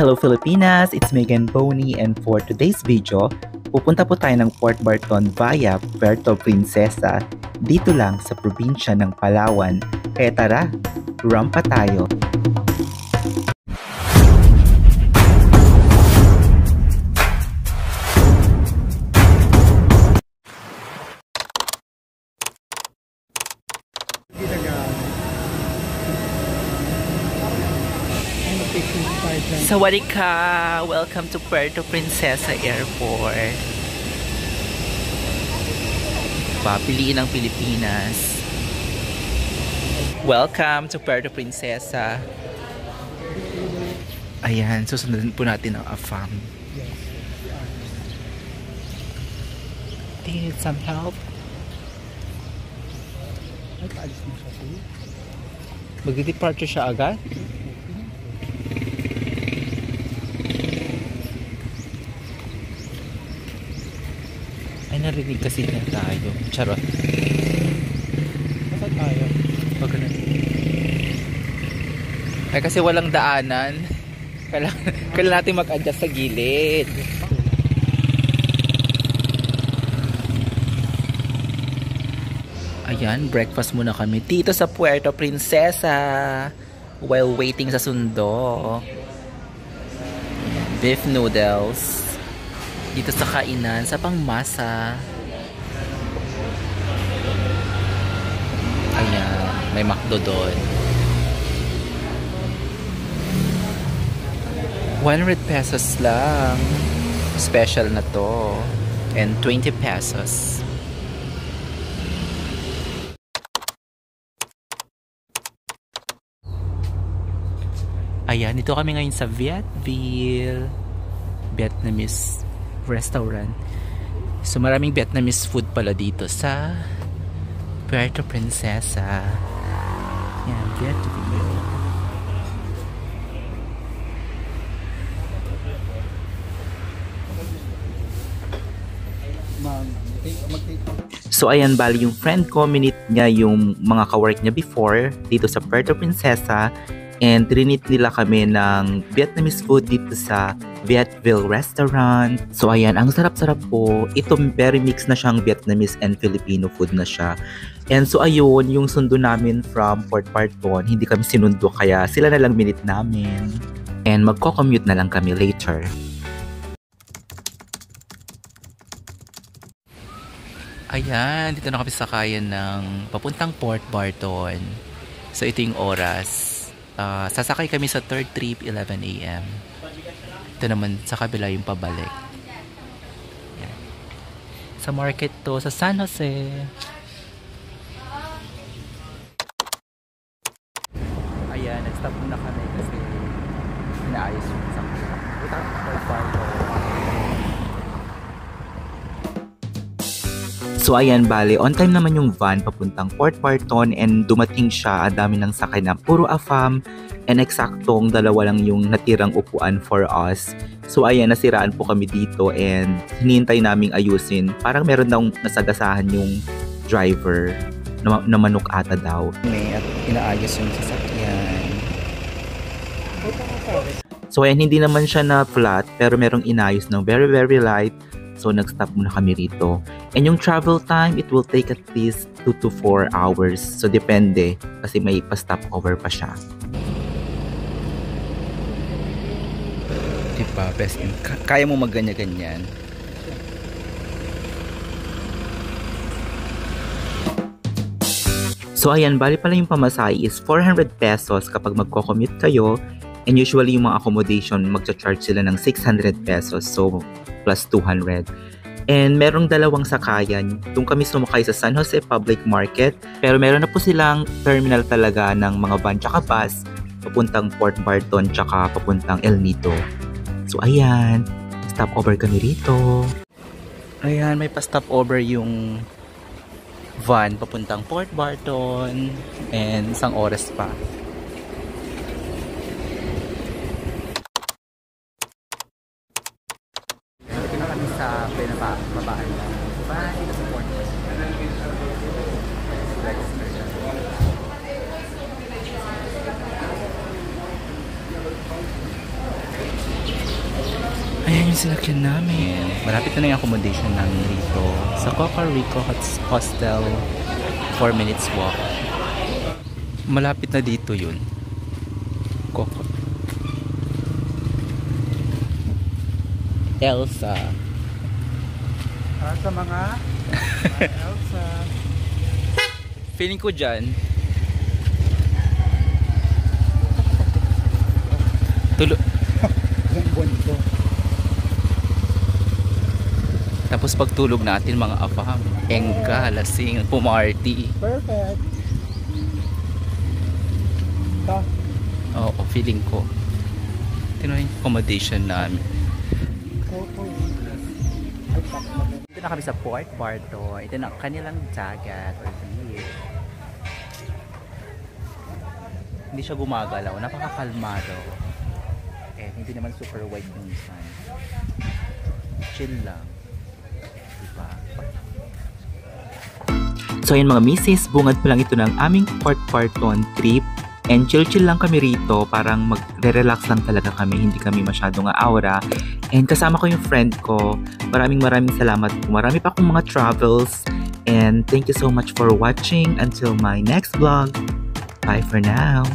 Hello Filipinas! It's Megan Boney and for today's video, pupunta po tayo ng Port Barton via Puerto Princesa dito lang sa probinsya ng Palawan. Kaya tara, rampa tayo! Sawadee ka! Welcome to Puerto Princesa Airport. Papiliin ng Pilipinas. Welcome to Puerto Princesa. Ayan, susundan po natin ang AFAM. Do you need some help? Mag-departure siya agad? Ay, narinig kasi na tayo. Charot. Saan tayo? Wag na. Ay, kasi walang daanan. Kailangan natin mag-adjust sa gilid. Ayan, breakfast muna kami dito sa Puerto Princesa while waiting sa sundo. Beef noodles dito sa kainan sa pangmasa. Ayan, may McDo doon. 100 pesos lang. Special na to. And 20 pesos. Ayan, dito kami ngayon sa Vietville Vietnamese restaurant. So maraming Vietnamese food pala dito sa Puerto Princesa. Yan, Vietville. So ayan, bali yung friend ko, minute niya yung mga kawork niya before dito sa Puerto Princesa. And trinit nila kami ng Vietnamese food dito sa Vietville restaurant. So ayan, ang sarap-sarap po. Ito very mix na siyang Vietnamese and Filipino food na siya. And so ayun, yung sundo namin from Port Barton, hindi kami sinundo kaya sila na lang minute namin. And magko-commute na lang kami later. Ayan, dito na kami sakayan ng papuntang Port Barton. So ito yung oras. Sasakay kami sa third trip, 11 AM. Ito naman sa kabila yung pabalik. Yan. Sa market to, sa San Jose. Ayan, nag-stop muna kami kasi inaayos yung sakya. So ayan, bale, on time naman yung van papuntang Port Barton and dumating siya, ang dami ng sakay na puro AFAM and eksaktong dalawa lang yung natirang upuan for us. So ayan, nasiraan po kami dito and hinihintay naming ayusin. Parang meron daw nasagasahan yung driver na manok ata daw. At inaayos yung sasakyan. So ayan, hindi naman siya na flat pero merong inayos ng very very light. So, nag-stop muna kami rito. And yung travel time, it will take at least 2 to 4 hours. So, depende. Kasi may pa-stop over pa siya. Diba, best in... Kaya mo mag-ganyan-ganyan. So, ayan, bali pala yung pamasahe is 400 pesos kapag magko-commute kayo. And usually, yung mga accommodation, magcha-charge sila ng 600 pesos. So, plus 200. And merong dalawang sakayan. Doon kami sumakay sa San Jose Public Market. Pero meron na po silang terminal talaga ng mga van tsaka bus papuntang Port Barton tsaka papuntang El Nido. So ayan, stop over kami rito. Ayan, may pa-stop over yung van papuntang Port Barton and isang oras pa. Sa pinababaan na dito sa Port Barton. Ayan yung sinakyan namin. Malapit na yung accommodation namin dito sa Coco Rico Hostel. 4 minutes walk. Malapit na dito yun. Coco. Elsa. Para sa mga Elsa. Feeling ko dyan. Ang bonito. Tapos pagtulog natin mga afam, engka, lasing, pumarty. Perfect. Ito. Oo, feeling ko. Tingnan yung accommodation namin. Dito na kami sa Port Bardo. Ito na kanilang dagat or beach. Hindi siya gumagalaw. Napakakalmado. Eh, hindi naman super white yung sun. Chill lang. Diba? So yun mga misis, bungad pa lang ito ng aming Port Barton trip. And chill-chill lang kami rito, parang magre-relax lang talaga kami, hindi kami masyadong aura. And kasama ko yung friend ko, maraming salamat po. Marami pa akong mga travels. And thank you so much for watching. Until my next vlog. Bye for now.